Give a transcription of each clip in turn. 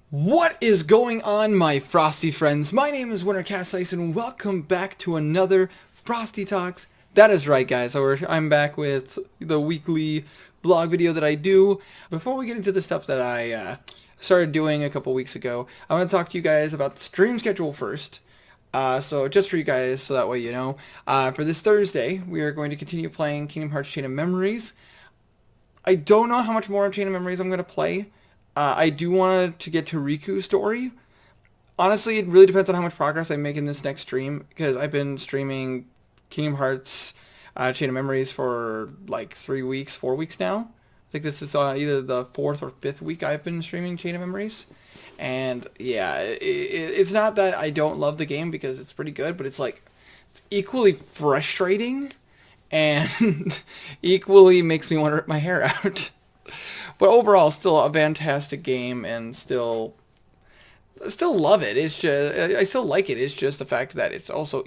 What is going on, my Frosty friends? My name is Wintercasice, and welcome back to another Frosty Talks. That is right, guys. I'm back with the weekly vlog video that I do. Before we get into the stuff that I started doing a couple weeks ago, I want to talk to you guys about the stream schedule first. So just for you guys, so that way you know, for this Thursday, we are going to continue playing Kingdom Hearts Chain of Memories. I don't know how much more of Chain of Memories I'm going to play. I do want to get to Riku's story. Honestly, it really depends on how much progress I make in this next stream, because I've been streaming Kingdom Hearts Chain of Memories for like 3 weeks, 4 weeks now. I think this is either the 4th or 5th week I've been streaming Chain of Memories. And yeah, it's not that I don't love the game, because it's pretty good, but it's like, it's equally frustrating and equally makes me want to rip my hair out. But overall, still a fantastic game, and still love it. It's just, I still like it. It's just the fact that it's also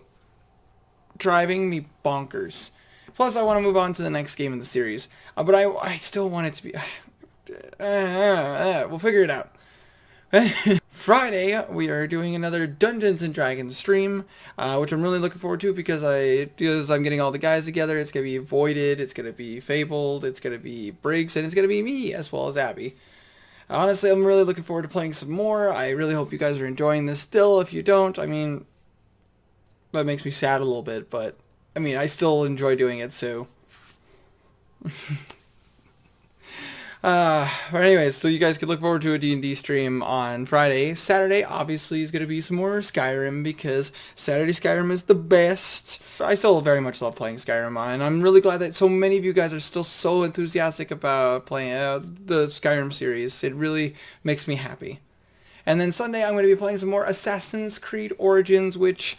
driving me bonkers. Plus, I want to move on to the next game in the series. But I still want it to be... we'll figure it out. Friday, we are doing another Dungeons and Dragons stream, which I'm really looking forward to, because I'm getting all the guys together. It's going to be Voided, it's going to be Fabled, it's going to be Briggs, and it's going to be me, as well as Abby. Honestly, I'm really looking forward to playing some more. I really hope you guys are enjoying this still. If you don't, I mean, that makes me sad a little bit, but, I mean, I still enjoy doing it, so... But anyways, so you guys can look forward to a D&D stream on Friday. Saturday, obviously, is going to be some more Skyrim, because Saturday Skyrim is the best. I still very much love playing Skyrim, and I'm really glad that so many of you guys are still so enthusiastic about playing the Skyrim series. It really makes me happy. And then Sunday, I'm going to be playing some more Assassin's Creed Origins, which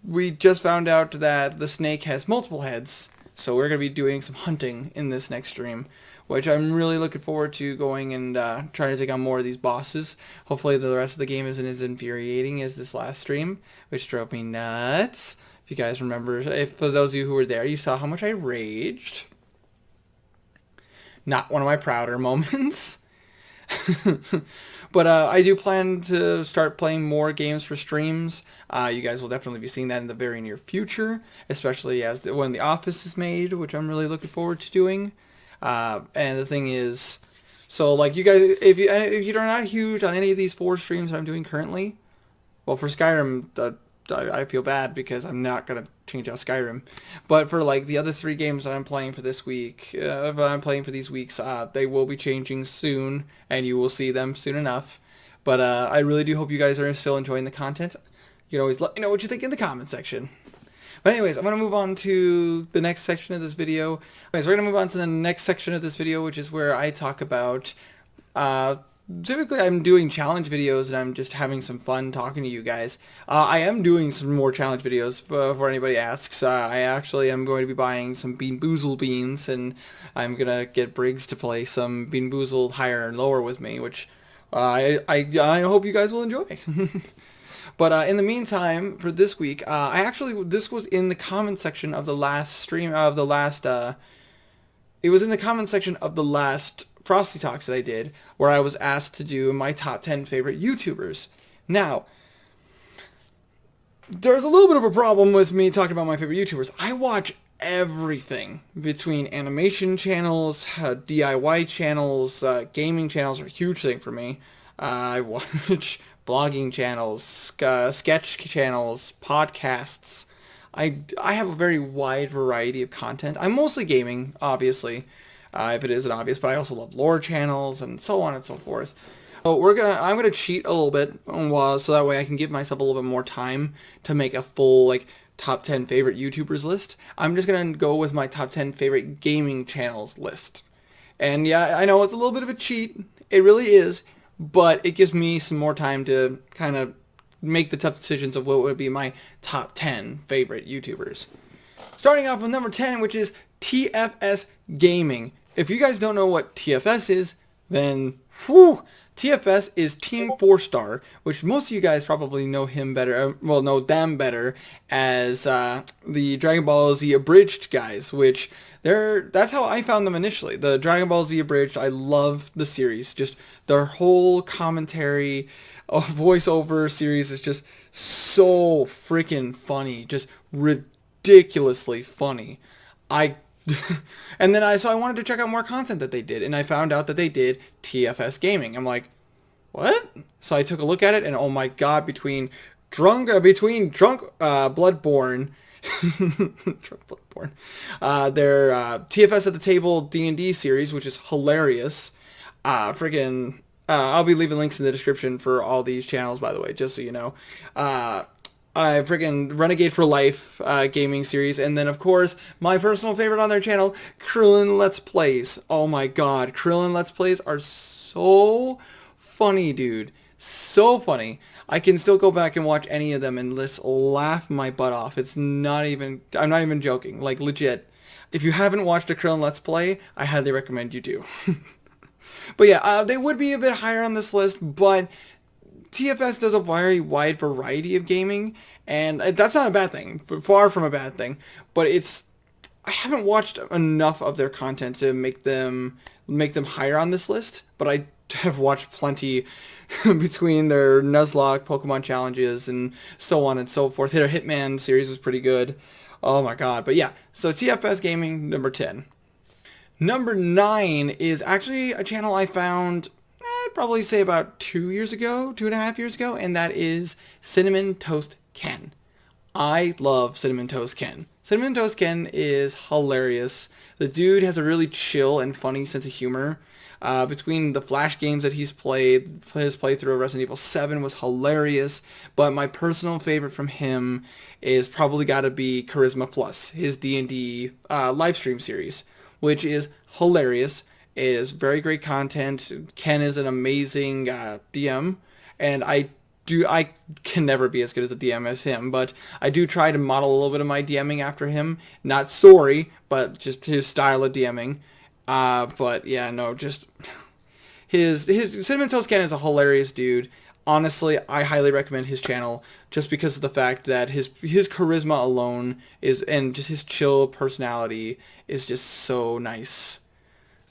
we just found out that the snake has multiple heads. So we're going to be doing some hunting in this next stream, which I'm really looking forward to going and trying to take on more of these bosses. Hopefully the rest of the game isn't as infuriating as this last stream, which drove me nuts. If you guys remember, if for those of you who were there, you saw how much I raged. Not one of my prouder moments. But I do plan to start playing more games for streams. You guys will definitely be seeing that in the very near future, especially as when The Office is made, which I'm really looking forward to doing. And the thing is, so like you guys, if you're not huge on any of these 4 streams that I'm doing currently, well, for Skyrim, I feel bad because I'm not gonna change out Skyrim. But for like the other 3 games that I'm playing for this week, I'm playing for these weeks, they will be changing soon, and you will see them soon enough. But I really do hope you guys are still enjoying the content. You can always let me know what you think in the comment section. But anyways, I'm going to move on to the next section of this video. Anyways, we're going to move on to the next section of this video, which is where I talk about, typically I'm doing challenge videos, and I'm just having some fun talking to you guys. I am doing some more challenge videos before anybody asks. I actually am going to be buying some Bean Boozled beans, and I'm going to get Briggs to play some Bean Boozled higher and lower with me, which I hope you guys will enjoy. But in the meantime, for this week, this was in the comment section of the last stream, it was in the comment section of the last Frosty Talks that I did, where I was asked to do my top 10 favorite YouTubers. Now, there's a little bit of a problem with me talking about my favorite YouTubers. I watch everything between animation channels, DIY channels, gaming channels are a huge thing for me. I watch vlogging channels, sketch channels, podcasts. I have a very wide variety of content. I'm mostly gaming, obviously, if it isn't obvious, but I also love lore channels and so on and so forth. So I'm gonna cheat a little bit, so that way I can give myself a little bit more time to make a full like top 10 favorite YouTubers list. I'm just gonna go with my top 10 favorite gaming channels list. And yeah, I know it's a little bit of a cheat. It really is. But it gives me some more time to kind of make the tough decisions of what would be my top 10 favorite YouTubers. Starting off with number 10, which is TFS Gaming. If you guys don't know what TFS is, then TFS is Team 4-Star, which most of you guys probably know him better, well, know them better as the Dragon Ball Z Abridged guys, which that's how I found them initially. The Dragon Ball Z Abridged, I love the series. Just their whole commentary, voiceover series is just so freaking funny. Just ridiculously funny. I and then I wanted to check out more content that they did, and I found out that they did TFS gaming. I'm like, what? So I took a look at it, and oh my god, between drunk Bloodborne, drunk Bloodborne, their TFS at the Table D&D series, which is hilarious. I'll be leaving links in the description for all these channels, by the way, just so you know. Freaking Renegade for Life gaming series, and then of course my personal favorite on their channel, Krillin Let's Plays. Oh my god, Krillin Let's Plays are so funny, dude. So funny. I can still go back and watch any of them and just laugh my butt off. I'm not even joking, like legit. If you haven't watched a Krillin Let's Play, I highly recommend you do. But yeah, they would be a bit higher on this list, but TFS does a very wide variety of gaming, and that's not a bad thing, far from a bad thing, but I haven't watched enough of their content to make them higher on this list, but I have watched plenty between their Nuzlocke, Pokemon challenges, and so on and so forth. Their Hitman series was pretty good. Oh my god. But yeah, so TFS Gaming, number 10. Number 9 is actually a channel I found, I'd probably say about 2.5 years ago, and that is Cinnamon Toast Ken. I love Cinnamon Toast Ken. Cinnamon Toast Ken is hilarious. The dude has a really chill and funny sense of humor. Between the Flash games that he's played, his playthrough of Resident Evil 7 was hilarious, but my personal favorite from him is probably got to be Charisma Plus, his D&D livestream series, which is hilarious. It is very great content. Ken is an amazing DM, and I can never be as good as a DM as him, but I do try to model a little bit of my DMing after him. Not sorry, but just his style of DMing. But yeah, no, just his Cinnamon Toast Ken is a hilarious dude. Honestly, I highly recommend his channel just because of the fact that his charisma alone and just his chill personality is just so nice.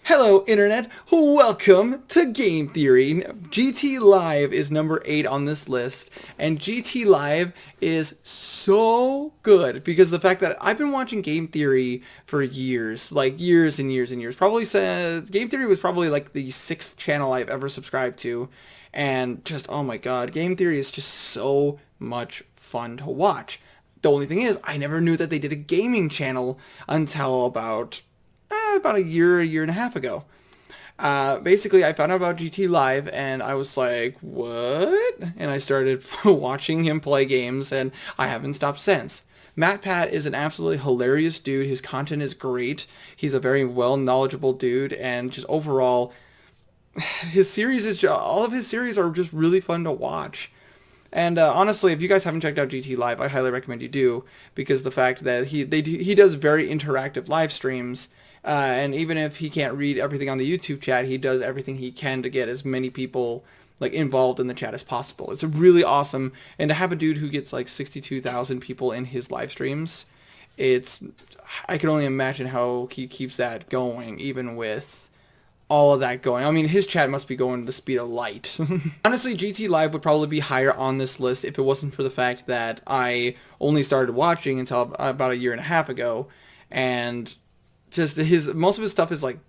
Hello Internet, welcome to Game Theory. GT Live is number 8 on this list, and GT Live is so good because of the fact that I've been watching Game Theory for years, like years and years and years. Game Theory was probably like the 6th channel I've ever subscribed to, and just, oh my god, Game Theory is just so much fun to watch. The only thing is, I never knew that they did a gaming channel until about a year and a half ago. Basically, I found out about GT Live, and I was like, what? And I started watching him play games, and I haven't stopped since. Matt Pat is an absolutely hilarious dude. His content is great. He's a very knowledgeable dude, and just overall, all of his series are just really fun to watch. And honestly, if you guys haven't checked out GT Live, I highly recommend you do, because the fact that he does very interactive live streams, and even if he can't read everything on the YouTube chat, he does everything he can to get as many people like involved in the chat as possible. It's really awesome, and to have a dude who gets like 62,000 people in his live streams, I can only imagine how he keeps that going, even with all of that going. I mean, his chat must be going at the speed of light. Honestly, GT Live would probably be higher on this list if it wasn't for the fact that I only started watching until about a year and a half ago, and just most of his stuff is like,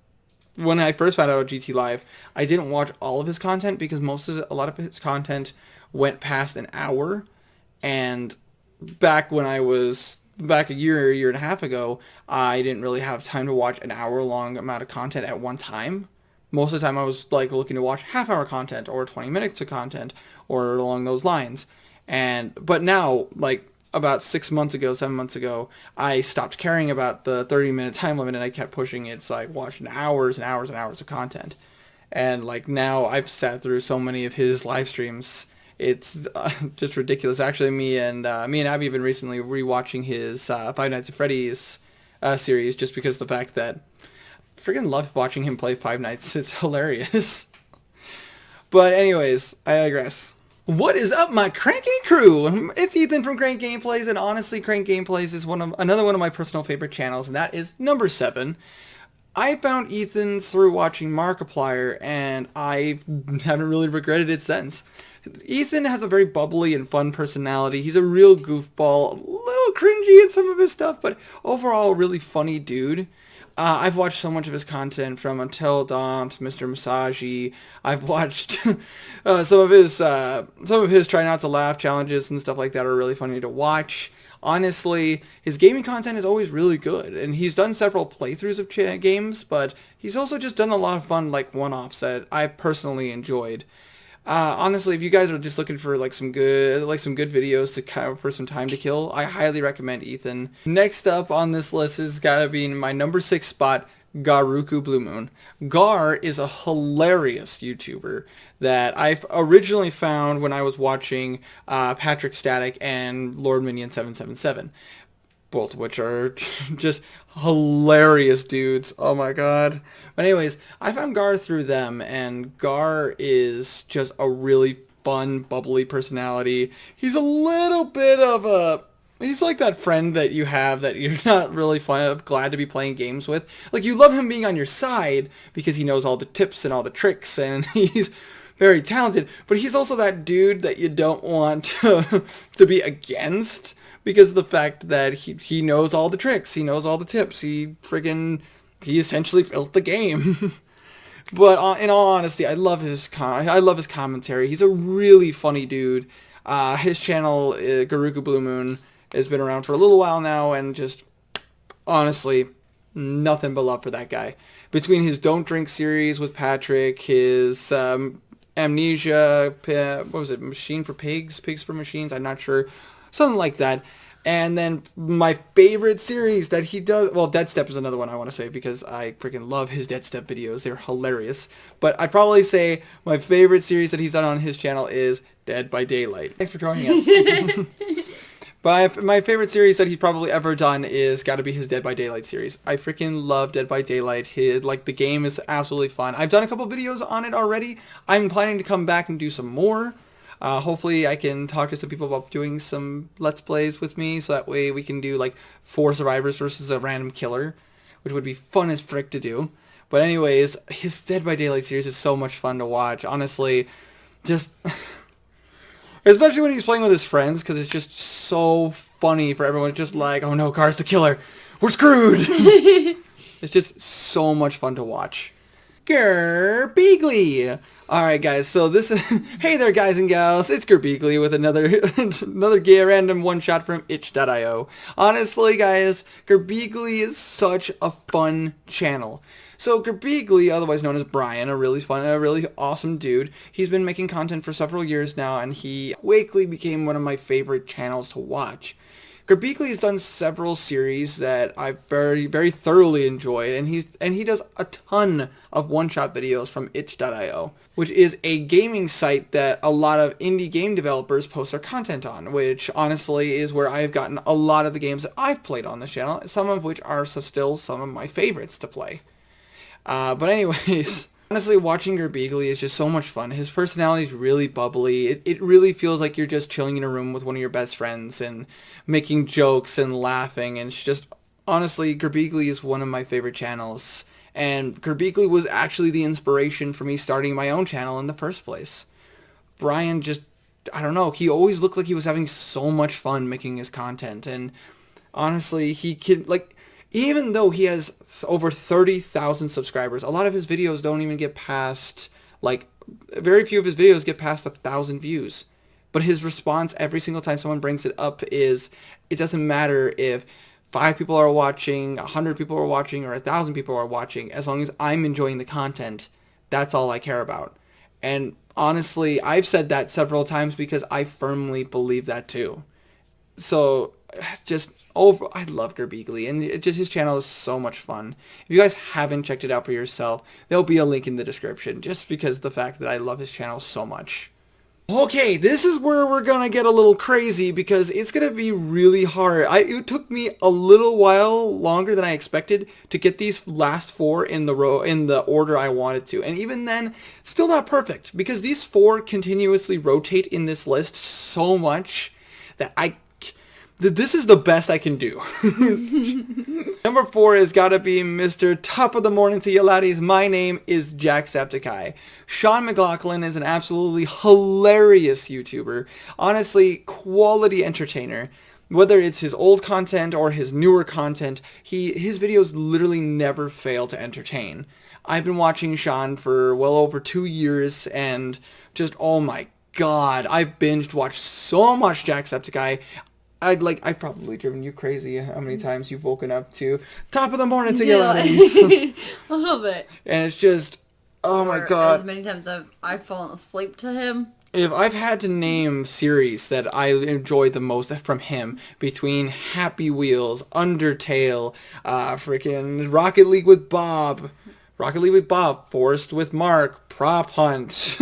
when I first found out about GT Live, I didn't watch all of his content because a lot of his content went past an hour, and back a year and a half ago, I didn't really have time to watch an hour-long amount of content at one time. Most of the time, I was like looking to watch half-hour content or 20 minutes of content or along those lines. But now, like about 7 months ago, I stopped caring about the 30-minute time limit, and I kept pushing it, so I watched hours and hours and hours of content. And like now, I've sat through so many of his live streams. It's just ridiculous. Actually, me and Abby have been recently rewatching his Five Nights at Freddy's series, just because of the fact that I freaking love watching him play Five Nights. It's hilarious. But anyways, I digress. What is up, my cranky crew? It's Ethan from Crank Gameplays, and honestly, Crank Gameplays is another one of my personal favorite channels, and that is number 7. I found Ethan through watching Markiplier, and I haven't really regretted it since. Ethan has a very bubbly and fun personality. He's a real goofball, a little cringy in some of his stuff, but overall a really funny dude. I've watched so much of his content, from Until Dawn to Mr. Masagi. I've watched some of his try not to laugh challenges and stuff like that are really funny to watch. Honestly, his gaming content is always really good, and he's done several playthroughs of games, but he's also just done a lot of fun like one-offs that I've personally enjoyed. Honestly, if you guys are just looking for some good videos to kind of for some time to kill, I highly recommend Ethan. Next up on this list is gotta be in my number 6 spot, Garuku Blue Moon. Gar is a hilarious YouTuber that I originally found when I was watching Patrick Static and Lord Minion 777. Both of which are just hilarious dudes. Oh my god. But anyways, I found Gar through them, and Gar is just a really fun, bubbly personality. He's a little bit of a... He's like that friend that you have that you're not really glad to be playing games with. Like, you love him being on your side because he knows all the tips and all the tricks, and he's very talented. But he's also that dude that you don't want to be against, because of the fact that he knows all the tricks, he knows all the tips, he essentially built the game. But in all honesty, I love his commentary. He's a really funny dude. His channel, Garuku Blue Moon, has been around for a little while now, and just honestly, nothing but love for that guy. Between his Don't Drink series with Patrick, his Amnesia, what was it, Machine for Pigs, Pigs for Machines, I'm not sure. Something like that. And then my favorite series that he does... Well, Dead Step is another one I want to say, because I freaking love his Dead Step videos. They're hilarious. But I'd probably say my favorite series that he's done on his channel is Dead by Daylight. Thanks for joining us. But my favorite series that he's probably ever done is got to be his Dead by Daylight series. I freaking love Dead by Daylight. The game is absolutely fun. I've done a couple videos on it already. I'm planning to come back and do some more. Hopefully I can talk to some people about doing some Let's Plays with me, so that way we can do 4 survivors versus a random killer, which would be fun as frick to do. But anyways, his Dead by Daylight series is so much fun to watch. Honestly, just... especially when he's playing with his friends, because it's just so funny for everyone. It's just like, oh no, Gar's the killer. We're screwed! It's just so much fun to watch. Gerbeegly! Alright guys, so this is... Hey there guys and gals, it's Gerbeegly with another random one-shot from itch.io. Honestly guys, Gerbeegly is such a fun channel. So Gerbeegly, otherwise known as Brian, a really awesome dude, he's been making content for several years now, and he quickly became one of my favorite channels to watch. Gerbeegly has done several series that I've very thoroughly enjoyed, and he does a ton of one-shot videos from itch.io, which is a gaming site that a lot of indie game developers post their content on, which honestly is where I've gotten a lot of the games that I've played on this channel, some of which are still some of my favorites to play. But anyways... Honestly, watching Gerbeegly is just so much fun. His personality is really bubbly. It really feels like you're just chilling in a room with one of your best friends and making jokes and laughing. And it's just, honestly, Gerbeegly is one of my favorite channels. And Gerbeegly was actually the inspiration for me starting my own channel in the first place. Brian just, I don't know, he always looked like he was having so much fun making his content. And honestly, he could, even though he has over 30,000 subscribers, a lot of his videos don't even get past, very few of his videos get past 1,000 views. But his response every single time someone brings it up is, it doesn't matter if 5 people are watching, 100 people are watching, or 1,000 people are watching, as long as I'm enjoying the content, that's all I care about. And honestly, I've said that several times because I firmly believe that too. So... I love Gerbeegly, and his channel is so much fun. If you guys haven't checked it out for yourself, there'll be a link in the description, just because of the fact that I love his channel so much. Okay, this is where we're gonna get a little crazy because it's gonna be really hard. It took me a little while longer than I expected to get these last four in the row in the order I wanted to, and even then, still not perfect because these four continuously rotate in this list so much that this is the best I can do. Number 4 has got to be Mr. Top of the Morning to you laddies. My name is Jacksepticeye. Sean McLaughlin is an absolutely hilarious YouTuber. Honestly, quality entertainer. Whether it's his old content or his newer content, his videos literally never fail to entertain. I've been watching Sean for well over 2 years and just, oh my god, I've binged watched so much Jacksepticeye. I've probably driven you crazy how many times you've woken up to Top of the Morning to your laddies. A little bit. And it's just, oh my god. As many times I've fallen asleep to him. If I've had to name series that I enjoyed the most from him, between Happy Wheels, Undertale, freaking Rocket League with Bob, Forest with Mark, Prop Hunt,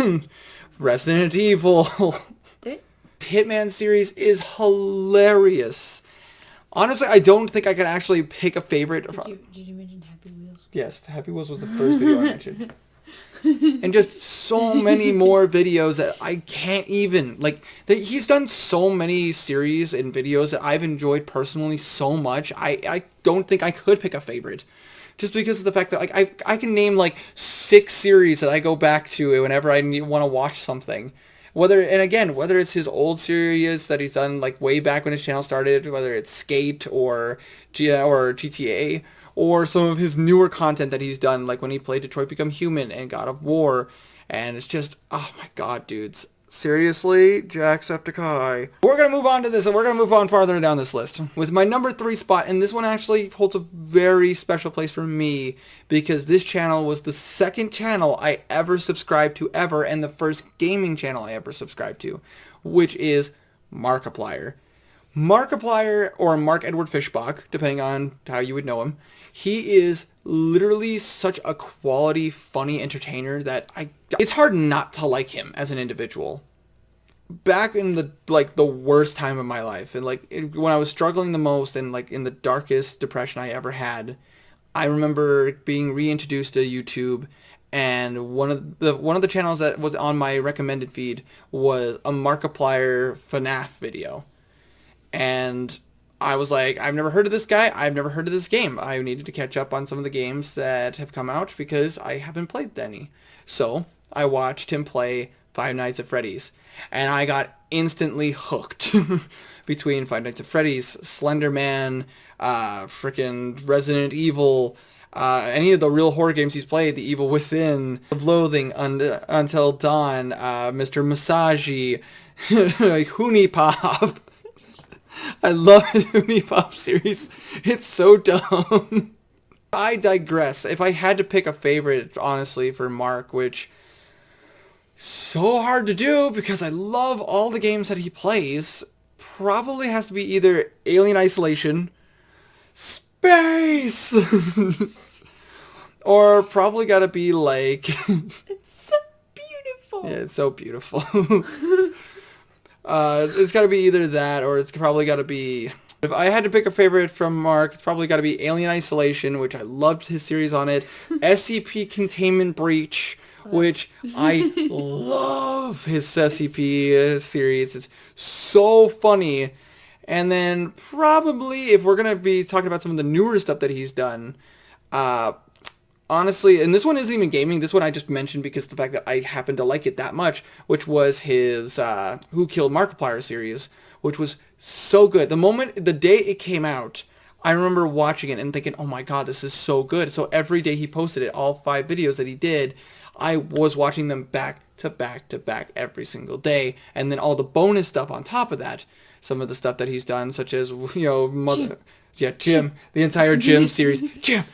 Resident Evil. Hitman series is hilarious. Honestly, I don't think I can actually pick a favorite. Did you mention Happy Wheels? Yes, Happy Wheels was the first video I mentioned. And just so many more videos that I can't even, he's done so many series and videos that I've enjoyed personally so much, I don't think I could pick a favorite. Just because of the fact that, I can name, 6 series that I go back to whenever I want to watch something. Whether it's his old series that he's done way back when his channel started, whether it's Skate or GTA, or some of his newer content that he's done, like when he played Detroit Become Human and God of War, and it's just, oh my god, dudes. Seriously, Jacksepticeye. We're going to move on to this, and we're going to move on farther down this list with my number 3 spot, and this one actually holds a very special place for me because this channel was the second channel I ever subscribed to ever, and the first gaming channel I ever subscribed to, which is Markiplier. Markiplier, or Mark Edward Fishbach, depending on how you would know him, he is literally such a quality, funny entertainer that it's hard not to like him as an individual. Back in the worst time of my life, and when I was struggling the most and in the darkest depression I ever had, I remember being reintroduced to YouTube, and one of the channels that was on my recommended feed was a Markiplier FNAF video. And I was like, I've never heard of this guy. I've never heard of this game. I needed to catch up on some of the games that have come out because I haven't played any. So I watched him play Five Nights at Freddy's, and I got instantly hooked. Between Five Nights at Freddy's, Slender Man, frickin' Resident Evil, any of the real horror games he's played, The Evil Within, Loathing, Until Dawn, Mr. Masagi, Hoonie Pop. I love his Hoonie Pop series. It's so dumb. I digress. If I had to pick a favorite, honestly, for Mark, which so hard to do because I love all the games that he plays, probably has to be either Alien Isolation, Space, or probably gotta be It's so beautiful. Yeah, it's so beautiful. It's got to be either that, or it's probably got to be... If I had to pick a favorite from Mark, it's probably got to be Alien Isolation, which I loved his series on it. SCP Containment Breach, which I love his SCP series. It's so funny. And then probably, if we're going to be talking about some of the newer stuff that he's done, honestly, and this one isn't even gaming, this one I just mentioned because of the fact that I happen to like it that much, which was his Who Killed Markiplier series, which was so good. The day it came out, I remember watching it and thinking, oh my god, this is so good. So every day he posted it, all 5 videos that he did, I was watching them back to back to back every single day. And then all the bonus stuff on top of that, some of the stuff that he's done, such as, Jim, the entire Jim series. Jim!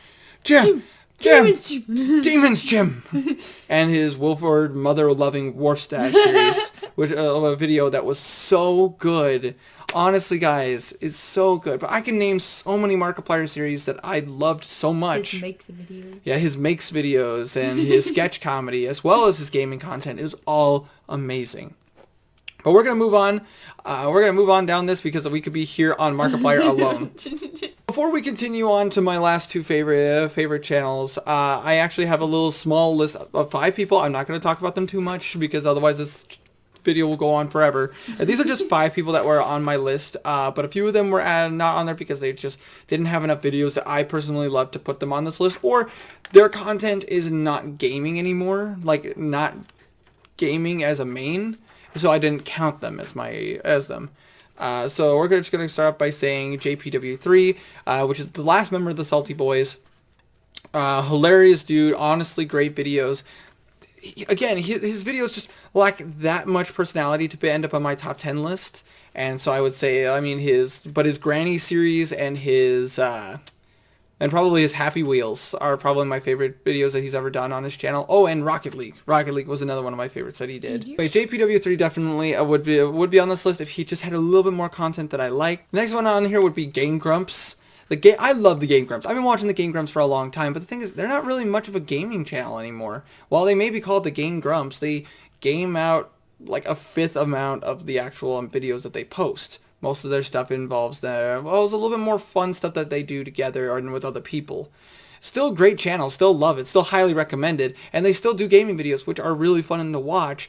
Demons Jim! And his Wilford Mother-Loving Wharfstash series, which a video that was so good. Honestly, guys, it's so good. But I can name so many Markiplier series that I loved so much. His makes videos. Yeah, his makes videos and his sketch comedy, as well as his gaming content, is all amazing. But we're gonna move on. We're gonna move on down this because we could be here on Markiplier alone. Before we continue on to my last two favorite channels, I actually have a little small list of 5 people. I'm not gonna talk about them too much because otherwise this video will go on forever. These are just 5 people that were on my list, but a few of them were not on there because they just didn't have enough videos that I personally love to put them on this list, or their content is not gaming anymore, like not gaming as a main, so I didn't count them as them. So we're just going to start off by saying JPW3, which is the last member of the Salty Boys. Hilarious dude, honestly great videos. Again, his videos just lack that much personality to end up on my top 10 list. And so I would say, I mean, his Granny series and and probably his Happy Wheels are probably my favorite videos that he's ever done on his channel. Oh, and Rocket League. Rocket League was another one of my favorites that he did. Wait, JPW3 definitely would be on this list if he just had a little bit more content that I like. The next one on here would be Game Grumps. I love the Game Grumps. I've been watching the Game Grumps for a long time, but the thing is, they're not really much of a gaming channel anymore. While they may be called the Game Grumps, they game out like a 1/5 amount of the actual videos that they post. Most of their stuff involves it's a little bit more fun stuff that they do together or with other people. Still great channel, still love it, still highly recommended, and they still do gaming videos, which are really fun to watch.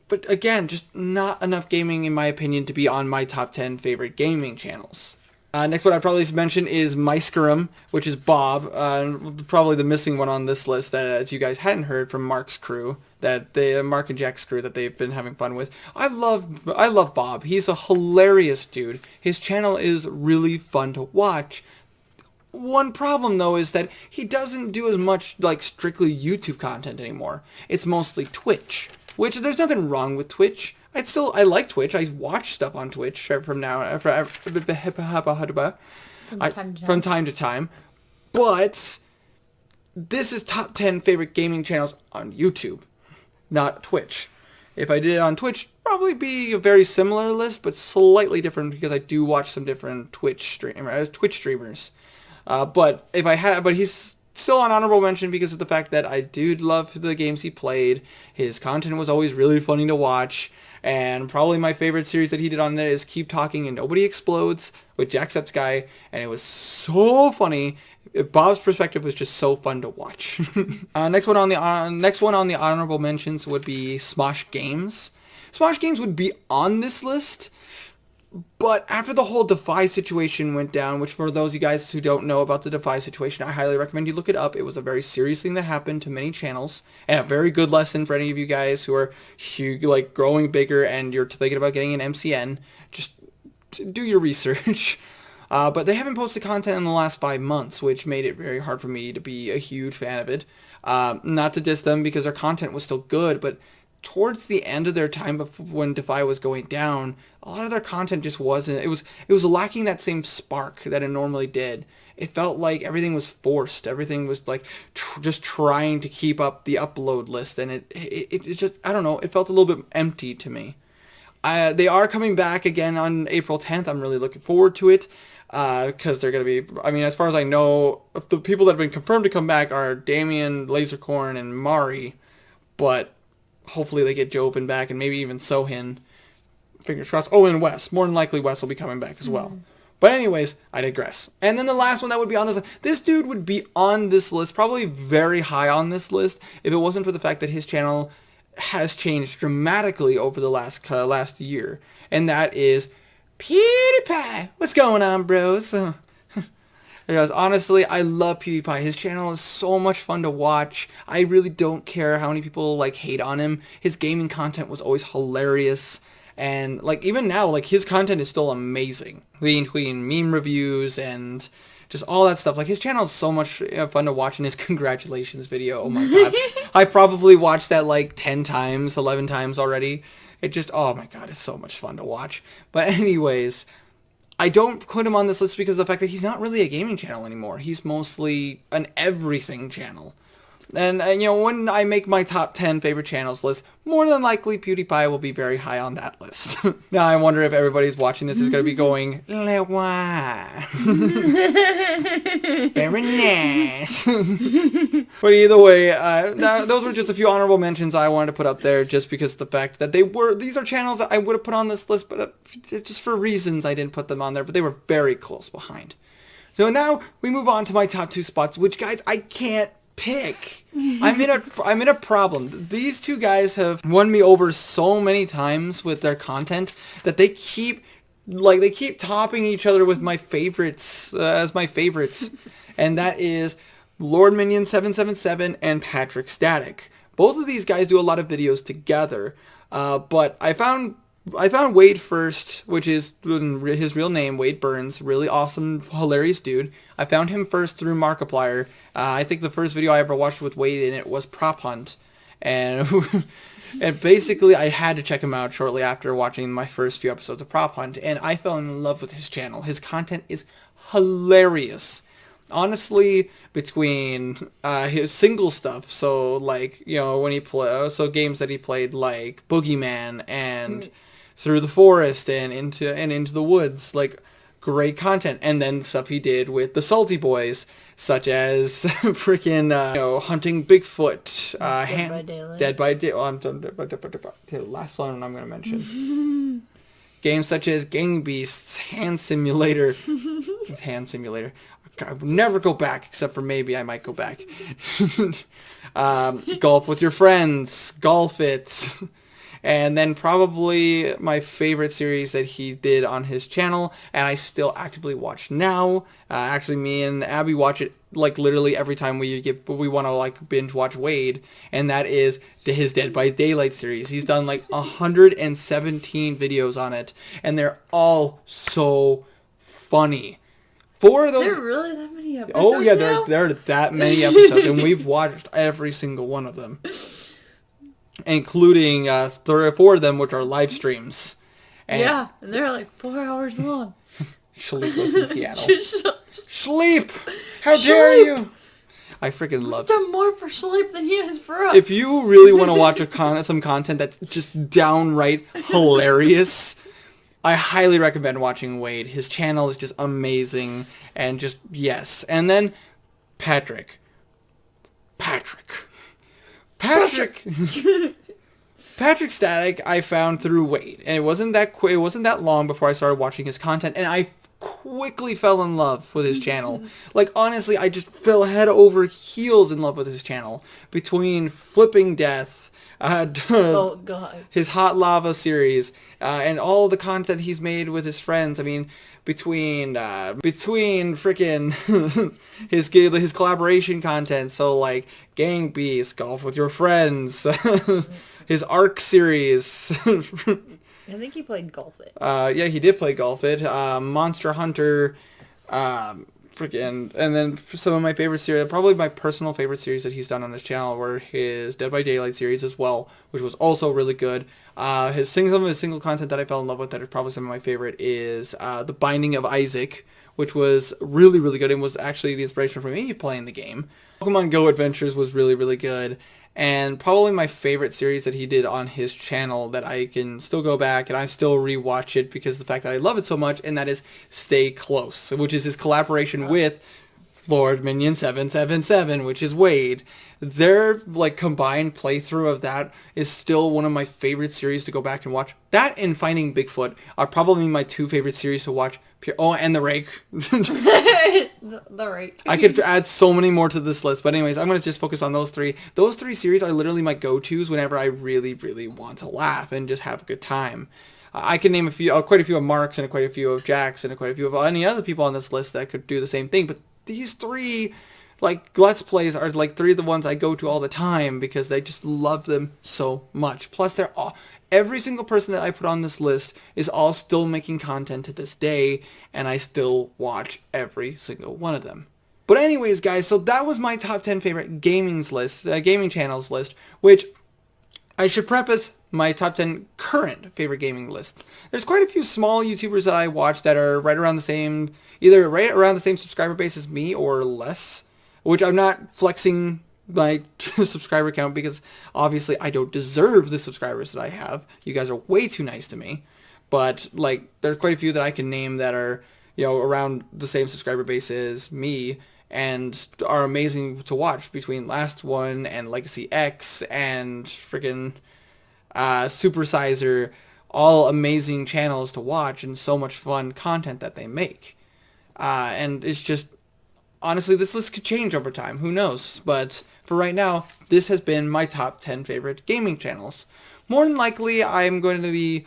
But again, just not enough gaming, in my opinion, to be on my top 10 favorite gaming channels. Next one I'd probably mention is Meiskarum, which is Bob, probably the missing one on this list that you guys hadn't heard from Mark's crew, Mark and Jack's crew that they've been having fun with. I love Bob. He's a hilarious dude. His channel is really fun to watch. One problem though is that he doesn't do as much like strictly YouTube content anymore. It's mostly Twitch, which there's nothing wrong with Twitch. I like Twitch. I watch stuff on Twitch from time to time. But this is top 10 favorite gaming channels on YouTube, not Twitch. If I did it on Twitch, probably be a very similar list, but slightly different because I do watch some different Twitch streamers. But he's still on honorable mention because of the fact that I do love the games he played. His content was always really funny to watch. And probably my favorite series that he did on there is Keep Talking and Nobody Explodes with Jacksepticeye, and it was so funny. Bob's perspective was just so fun to watch. Next one on the honorable mentions would be Smosh Games. Smosh Games would be on this list, but after the whole Defy situation went down, which for those of you guys who don't know about the Defy situation, I highly recommend you look it up. It was a very serious thing that happened to many channels, and a very good lesson for any of you guys who are like growing bigger and you're thinking about getting an MCN. Just do your research. But they haven't posted content in the last 5 months, which made it very hard for me to be a huge fan of it. Not to diss them because their content was still good, but towards the end of their time when Defy was going down, a lot of their content just wasn't. It was lacking that same spark that it normally did. It felt like everything was forced. Everything was like just trying to keep up the upload list, and it just, I don't know. It felt a little bit empty to me. They are coming back again on April 10th. I'm really looking forward to it because they're going to be. I mean, as far as I know, the people that have been confirmed to come back are Damien, Lasercorn, and Mari, but hopefully they get Joven back and maybe even Sohin. Fingers crossed. Oh, and Wes. More than likely Wes will be coming back as well. But anyways, I digress. And then the last one that would be on this list. This dude would be on this list, probably very high on this list, if it wasn't for the fact that his channel has changed dramatically over the last year. And that is PewDiePie. What's going on, bros? Because honestly, I love PewDiePie. His channel is so much fun to watch. I really don't care how many people like hate on him. His gaming content was always hilarious. And like even now, like his content is still amazing. Between meme reviews and just all that stuff. Like his channel is so much fun to watch, and his congratulations video. Oh my god. I probably watched that like 10 times, 11 times already. It just, oh my god, it's so much fun to watch. But anyways, I don't put him on this list because of the fact that he's not really a gaming channel anymore. He's mostly an everything channel. And when I make my top 10 favorite channels list, more than likely PewDiePie will be very high on that list. Now I wonder if everybody's watching this is going to be going, "Lewa." Very nice. But either way, those were just a few honorable mentions I wanted to put up there just because of the fact that these are channels that I would have put on this list, but just for reasons I didn't put them on there, but they were very close behind. So now we move on to my top 2 spots, which, guys, I can't pick. I'm in a problem. These two guys have won me over so many times with their content that they keep topping each other with my favorites as my favorites, and that is Lord Minion 777 and Patrick Static. Both of these guys do a lot of videos together, but I found Wade first, which is his real name, Wade Burns. Really awesome, hilarious dude. I found him first through Markiplier. I think the first video I ever watched with Wade in it was Prop Hunt. And and basically I had to check him out shortly after watching my first few episodes of Prop Hunt. And I fell in love with his channel. His content is hilarious. Honestly, between his single stuff, so like, when he games that he played like Boogeyman and Through the Forest and into the Woods, like, great content. And then stuff he did with the Salty Boys, such as freaking Hunting Bigfoot, Dead by Daylight. The last one I'm gonna mention. Games such as Gang Beasts, Hand Simulator. I would never go back, except for maybe I might go back. Golf with Your Friends, Golf It. And then probably my favorite series that he did on his channel, and I still actively watch now. Actually, me and Abby watch it like literally every time we want to like binge watch Wade, and that is his Dead by Daylight series. He's done like 117 videos on it, and they're all so funny. 4 of those. There are really that many episodes? Oh yeah, there are that many episodes, and we've watched every single one of them, including 3 or 4 of them, which are live streams. And yeah, and they're like 4 hours long. Sleepless in Seattle. Sleep! How dare you! I freaking love it. I've done more for sleep than he has for us. If you really want to watch some content that's just downright hilarious, I highly recommend watching Wade. His channel is just amazing, and just, yes. And then Patrick Static I found through Wade, and it wasn't that long before I started watching his content, and I quickly fell in love with his channel. Like, honestly, I just fell head over heels in love with his channel. Between Flipping Death, oh god, his Hot Lava series, and all the content he's made with his friends. I mean, between freaking his collaboration content, so like Gang Beasts, Golf with Your Friends, his Arc series. I think he played Golf It. Yeah, he did play Golf It. Monster Hunter, and then some of my favorite series, probably my personal favorite series that he's done on his channel, were his Dead by Daylight series as well, which was also really good. Some of his single content that I fell in love with that is probably some of my favorite is The Binding of Isaac, which was really, really good and was actually the inspiration for me playing the game. Pokemon Go Adventures was really, really good. And probably my favorite series that he did on his channel that I can still go back and I still rewatch it because of the fact that I love it so much, and that is Stay Close, which is his collaboration with Lord Minion 777, which is Wade. Their like combined playthrough of that is still one of my favorite series to go back and watch. That and Finding Bigfoot are probably my 2 favorite series to watch. Oh, and The Rake. The Rake. I could add so many more to this list, but anyways, I'm going to just focus on those 3. Those 3 series are literally my go-tos whenever I really, really want to laugh and just have a good time. I can name quite a few of Mark's and quite a few of Jack's and quite a few of any other people on this list that could do the same thing, but these 3 like Let's Plays are like 3 of the ones I go to all the time because I just love them so much. Plus, they're all... Every single person that I put on this list is all still making content to this day, and I still watch every single one of them. But anyways, guys, so that was my top 10 favorite gaming channels list, which I should preface my top 10 current favorite gaming list. There's quite a few small YouTubers that I watch that are either right around the same subscriber base as me or less, which I'm not flexing my subscriber count because obviously I don't deserve the subscribers that I have. You guys are way too nice to me. But like there's quite a few that I can name that are, around the same subscriber base as me and are amazing to watch, between Last One and Legacy X and freaking Supersizer, all amazing channels to watch and so much fun content that they make. And it's just, honestly, this list could change over time. Who knows? But for right now, this has been my top 10 favorite gaming channels. More than likely, I'm going to be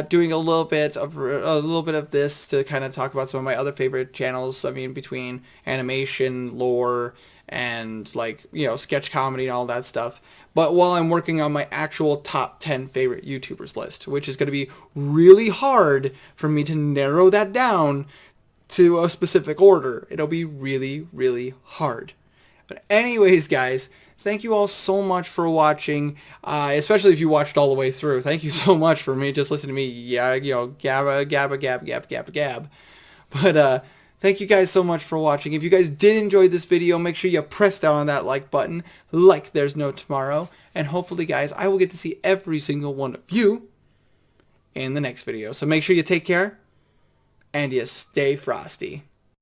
doing a little bit of this to kind of talk about some of my other favorite channels. I mean, between animation, lore, and like, sketch comedy and all that stuff. But while I'm working on my actual top 10 favorite YouTubers list, which is going to be really hard for me to narrow that down to a specific order. It'll be really, really hard. But anyways, guys, thank you all so much for watching, especially if you watched all the way through. Thank you so much for me just listening to me, gab. But thank you guys so much for watching. If you guys did enjoy this video, make sure you press down on that like button, like there's no tomorrow. And hopefully, guys, I will get to see every single one of you in the next video. So make sure you take care, and you stay frosty.